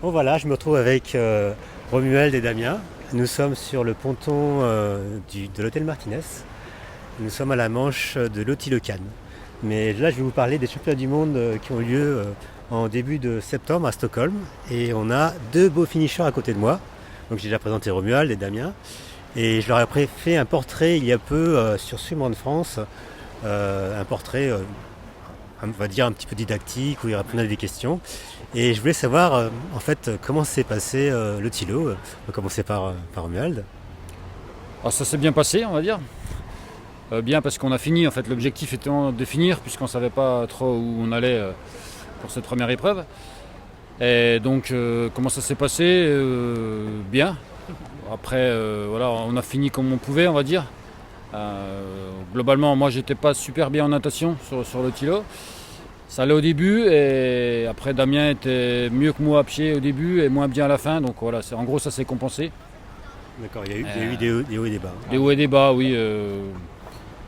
Bon voilà, je me retrouve avec Romuald et Damien. Nous sommes sur le ponton de l'hôtel Martinez. Nous sommes à la manche de l'Autilecane. Mais là, je vais vous parler des championnats du monde qui ont lieu en début de septembre à Stockholm. Et on a deux beaux finishers à côté de moi. Donc j'ai déjà présenté Romuald et Damien. Et je leur ai fait un portrait il y a peu sur Swimrun France. Un portrait, on va dire, un petit peu didactique où ils répondaient à des questions. Et je voulais savoir en fait comment s'est passé le Tilo. On va commencer par Romuald. Alors ça s'est bien passé, on va dire. Bien parce qu'on a fini, en fait l'objectif étant de finir puisqu'on ne savait pas trop où on allait pour cette première épreuve. Et donc comment ça s'est passé Bien. Après voilà, on a fini comme on pouvait, on va dire. Globalement moi j'étais pas super bien en natation sur le Tilo. Ça allait au début et après Damien était mieux que moi à pied au début et moins bien à la fin. Donc voilà, en gros ça s'est compensé. D'accord, il y a eu des hauts et des bas. Des hauts et des bas, oui.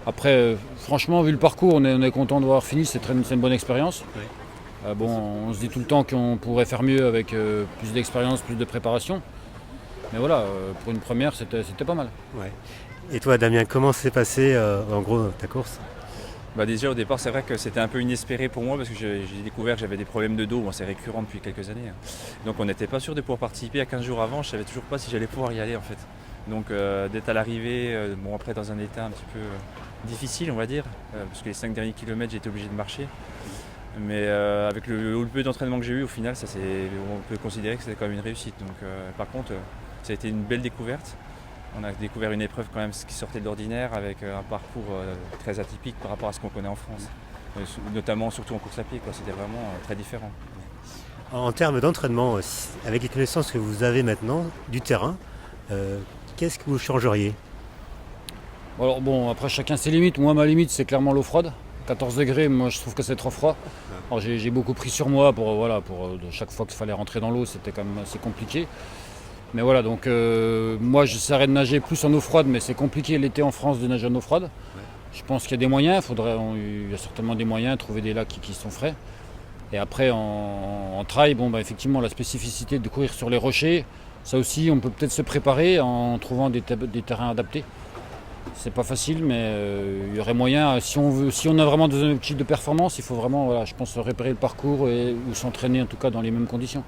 Après, franchement, vu le parcours, on est content de voir fini, c'est une bonne expérience. Ouais. Bon, on se dit tout le temps qu'on pourrait faire mieux avec plus d'expérience, plus de préparation. Mais voilà, pour une première, c'était pas mal. Ouais. Et toi Damien, comment s'est passé en gros ta course? Déjà au départ c'est vrai que c'était un peu inespéré pour moi parce que j'ai découvert que j'avais des problèmes de dos, bon, c'est récurrent depuis quelques années. Donc on n'était pas sûr de pouvoir participer. À 15 jours avant, je savais toujours pas si j'allais pouvoir y aller en fait. Donc d'être à l'arrivée, bon après dans un état un petit peu difficile on va dire, parce que les 5 derniers kilomètres j'ai été obligé de marcher. Mais avec le peu d'entraînement que j'ai eu au final, on peut considérer que c'était quand même une réussite. Donc par contre ça a été une belle découverte. On a découvert une épreuve quand même qui sortait de l'ordinaire avec un parcours très atypique par rapport à ce qu'on connaît en France. Notamment surtout en course à pied, quoi. C'était vraiment très différent. En termes d'entraînement, avec les connaissances que vous avez maintenant du terrain, qu'est-ce que vous changeriez? Alors bon, après chacun ses limites. Moi, ma limite, c'est clairement l'eau froide. 14 degrés, moi je trouve que c'est trop froid. Alors j'ai beaucoup pris sur moi pour chaque fois qu'il fallait rentrer dans l'eau, c'était quand même assez compliqué. Mais voilà, donc moi j'essaierai de nager plus en eau froide, mais c'est compliqué l'été en France de nager en eau froide. Ouais. Je pense qu'il y a des moyens, il y a certainement des moyens, trouver des lacs qui sont frais. Et après en trail, effectivement la spécificité de courir sur les rochers, ça aussi on peut peut-être se préparer en trouvant des terrains adaptés. C'est pas facile, mais il y aurait moyen, si on a vraiment des objectifs de performance, il faut vraiment, je pense, repérer le parcours ou s'entraîner en tout cas dans les mêmes conditions.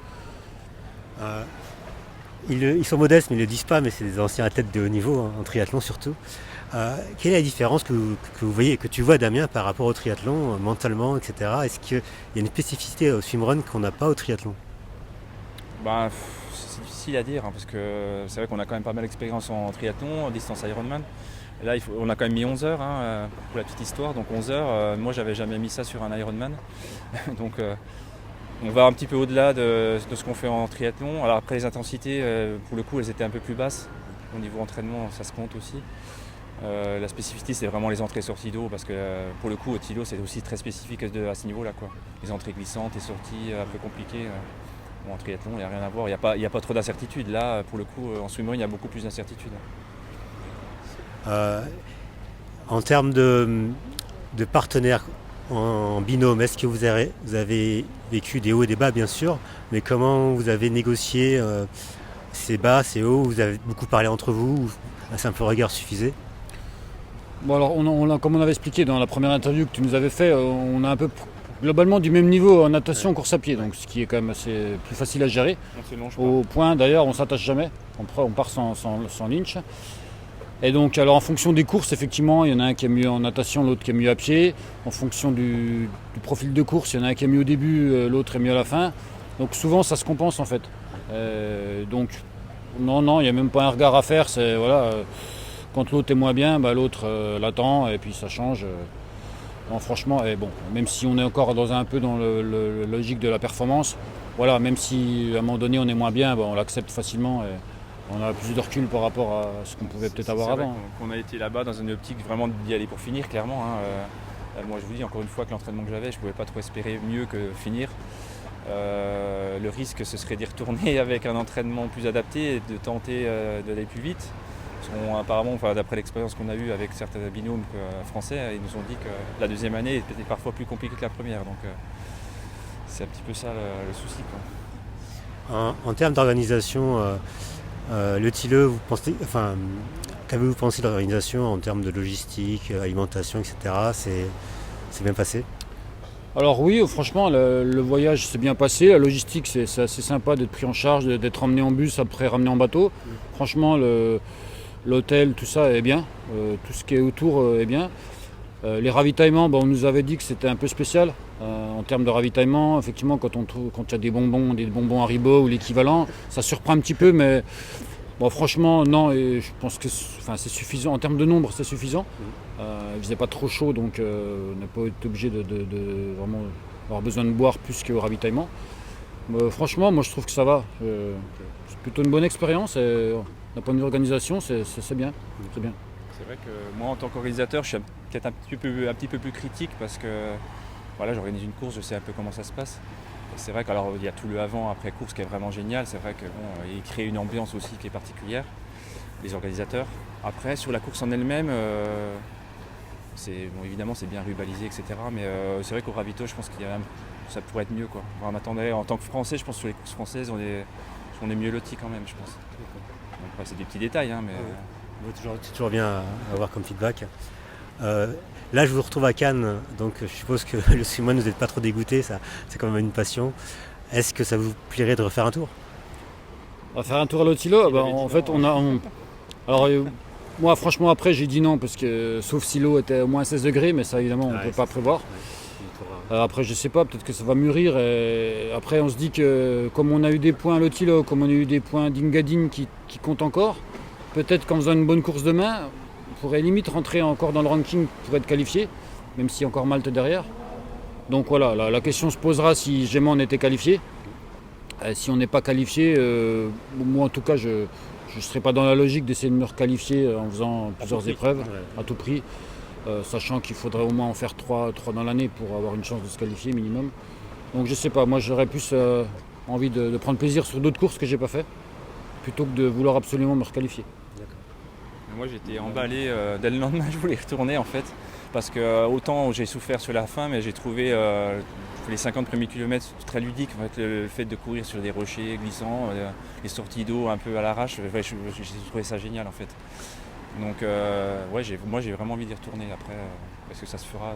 Ils sont modestes, mais ils ne le disent pas, mais c'est des anciens athlètes de haut niveau, en triathlon surtout. Quelle est la différence que vous voyez, que tu vois Damien par rapport au triathlon, mentalement, etc. Est-ce qu'il y a une spécificité au swimrun qu'on n'a pas au triathlon? C'est difficile à dire, parce que c'est vrai qu'on a quand même pas mal d'expérience en triathlon, en distance Ironman. Là, on a quand même mis 11 heures pour la petite histoire, donc 11 heures. Moi, j'avais jamais mis ça sur un Ironman. Donc on va un petit peu au-delà de ce qu'on fait en triathlon. Alors après les intensités, pour le coup, elles étaient un peu plus basses. Au niveau entraînement, ça se compte aussi. La spécificité, c'est vraiment les entrées-sorties d'eau, parce que pour le coup, au Tilo, c'est aussi très spécifique à ce niveau-là, quoi. Les entrées glissantes, les sorties un peu compliquées. En triathlon, il n'y a rien à voir. Il n'y a pas trop d'incertitudes. Là, pour le coup, en swimrun, il y a beaucoup plus d'incertitudes. En termes de partenaires en binôme, est-ce que vous avez vécu des hauts et des bas, bien sûr, mais comment vous avez négocié ces bas, ces hauts? Vous avez beaucoup parlé entre vous, ou un simple regard suffisait? Bon, alors comme on avait expliqué dans la première interview que tu nous avais fait, on a un peu globalement du même niveau en natation, course à pied, donc ce qui est quand même assez plus facile à gérer. Au point d'ailleurs, on s'attache jamais, on part sans linch. Et donc alors en fonction des courses, effectivement, il y en a un qui est mieux en natation, l'autre qui est mieux à pied. En fonction du profil de course, il y en a un qui est mieux au début, l'autre est mieux à la fin. Donc souvent ça se compense en fait. Donc non, il n'y a même pas un regard à faire, c'est voilà. Quand l'autre est moins bien, l'autre l'attend et puis ça change. Non, franchement, même si on est encore un peu dans le logique de la performance, voilà, même si à un moment donné on est moins bien, on l'accepte facilement et on a plus de recul par rapport à ce qu'on pouvait peut-être avoir avant. On a été là-bas dans une optique vraiment d'y aller pour finir, clairement. Moi je vous dis encore une fois que l'entraînement que j'avais, je ne pouvais pas trop espérer mieux que finir. Le risque ce serait d'y retourner avec un entraînement plus adapté et de tenter d'aller plus vite. Apparemment, d'après l'expérience qu'on a eue avec certains binômes français, ils nous ont dit que la deuxième année était parfois plus compliquée que la première. Donc c'est un petit peu ça le souci, quoi. En termes d'organisation, le Tilleux, qu'avez-vous pensé de l'organisation en termes de logistique, alimentation, etc. C'est bien passé? Alors oui, franchement, le voyage s'est bien passé. La logistique, c'est assez sympa d'être pris en charge, d'être emmené en bus, après ramené en bateau. Franchement, l'hôtel, tout ça est bien. Tout ce qui est autour est bien. Les ravitaillements, on nous avait dit que c'était un peu spécial. En termes de ravitaillement, effectivement, quand il y a des bonbons Haribo ou l'équivalent, ça surprend un petit peu, mais bon, franchement, non, et je pense que c'est suffisant. En termes de nombre, c'est suffisant. Il faisait pas trop chaud, donc on n'a pas été obligé de vraiment avoir besoin de boire plus qu'au ravitaillement. Franchement, moi je trouve que ça va. C'est plutôt une bonne expérience. D'un point de vue organisation, c'est bien. C'est bien. C'est vrai que moi, en tant qu'organisateur, je suis peut-être un petit peu plus critique parce que voilà, j'organise une course, je sais un peu comment ça se passe. Et c'est vrai qu'il y a tout le avant, après course qui est vraiment génial. C'est vrai qu'ils créent une ambiance aussi qui est particulière, les organisateurs. Après, sur la course en elle-même, évidemment c'est bien rivalisé, etc. Mais c'est vrai qu'au ravito, je pense ça pourrait être mieux, quoi. On attendait, en tant que Français, je pense que sur les courses françaises, on est mieux lotis quand même, je pense. Donc, après, c'est des petits détails, hein, mais... C'est toujours bien à avoir comme feedback. Là, je vous retrouve à Cannes, donc je suppose que le Simone, vous n'êtes pas trop dégoûté, c'est quand même une passion. Est-ce que ça vous plairait de refaire un tour? On va faire un tour à l'Otilo. En fait, alors, moi, franchement, après, j'ai dit non, parce que sauf si l'eau était au moins 16 degrés, mais ça, évidemment, on ne peut pas prévoir. Après, je sais pas, peut-être que ça va mûrir. Et après, on se dit que comme on a eu des points à l'Otilo, comme on a eu des points d'Ingadine qui comptent encore, peut-être qu'en faisant une bonne course demain, on pourrait limite rentrer encore dans le ranking pour être qualifié, même s'il y a encore Malte derrière. Donc voilà, la question se posera si jamais on était qualifié. Si on n'est pas qualifié, moi en tout cas, je ne serais pas dans la logique d'essayer de me requalifier en faisant plusieurs épreuves à tout prix, sachant qu'il faudrait au moins en faire 3 dans l'année pour avoir une chance de se qualifier minimum. Donc je sais pas, moi j'aurais plus envie de prendre plaisir sur d'autres courses que j'ai pas fait, plutôt que de vouloir absolument me requalifier. Moi j'étais emballé dès le lendemain, je voulais retourner en fait, parce que autant j'ai souffert sur la fin, mais j'ai trouvé les 50 premiers kilomètres très ludiques. En fait, le fait de courir sur des rochers glissants, les sorties d'eau un peu à l'arrache, j'ai trouvé ça génial en fait. Donc moi j'ai vraiment envie d'y retourner après, parce que ça se fera.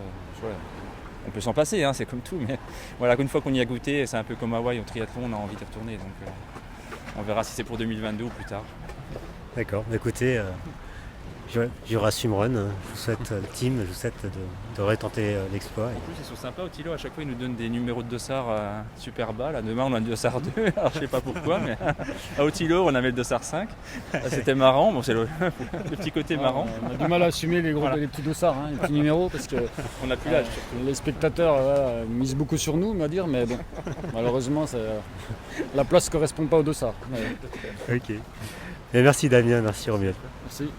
On peut s'en passer, hein, c'est comme tout, mais voilà, une fois qu'on y a goûté, c'est un peu comme Hawaï au triathlon, on a envie d'y retourner. Donc on verra si c'est pour 2022 ou plus tard. D'accord, écoutez, Jura Swimrun, je vous souhaite, le team, je vous souhaite de retenter l'exploit. En plus, ils sont sympas au Tilo, à chaque fois ils nous donnent des numéros de dossard super bas. Là, demain on a le dossard 2, alors je sais pas pourquoi, mais au Tilo on avait le dossard 5. C'était marrant, bon, c'est le petit côté marrant. On a du mal à assumer les petits dossards, les petits numéros, parce que on n'a plus l'âge surtout. Les spectateurs misent beaucoup sur nous, on va dire, mais bon, malheureusement la place ne correspond pas au dossard. Ok. Et merci Damien, merci Romuald. Merci.